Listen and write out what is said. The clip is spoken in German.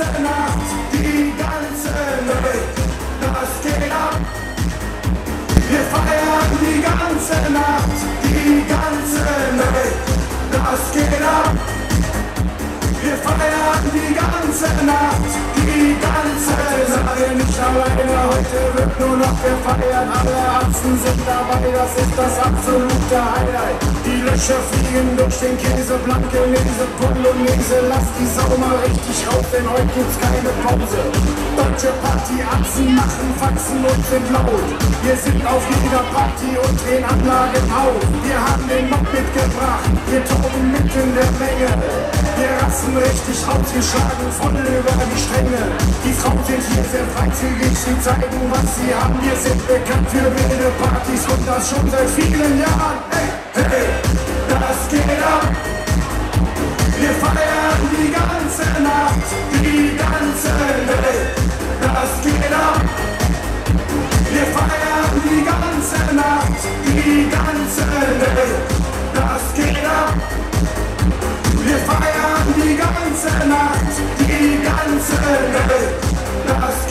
ganze Nacht, die ganze Nacht, das geht ab. Wir feiern die ganze Nacht, die ganze Nacht, das geht ab. Wir feiern die ganze Nacht, die ganze Nacht. Nicht alleine, heute wird nur noch gefeiert. Alle Atzen sind dabei, das ist das absolute Highlight. Die Löcher fliegen durch den Käse, blanke Lese, Polonaise. Lass die Sau mal richtig raus, denn heute gibt's keine Pause. Deutsche Party-Atzen machen Faxen und sind laut. Wir sind auf jeder Party und drehen Anlagen auf. Wir haben den Mob mitgebracht, wir toben mitten in der Menge. Wir rasten richtig ausgeschlagen, voll über die Stränge. Die Frauen sind hier sehr freizügig, sie zeigen, was sie haben. Wir sind bekannt für wilde Partys und das schon seit vielen Jahren. Hey, hey, das geht ab. Wir feiern die ganze Nacht, die ganze Welt. Das geht ab. Wir feiern die ganze Nacht, die ganze Welt. Das geht ab. Wir feiern die ganze Nacht, die ganze Welt. Das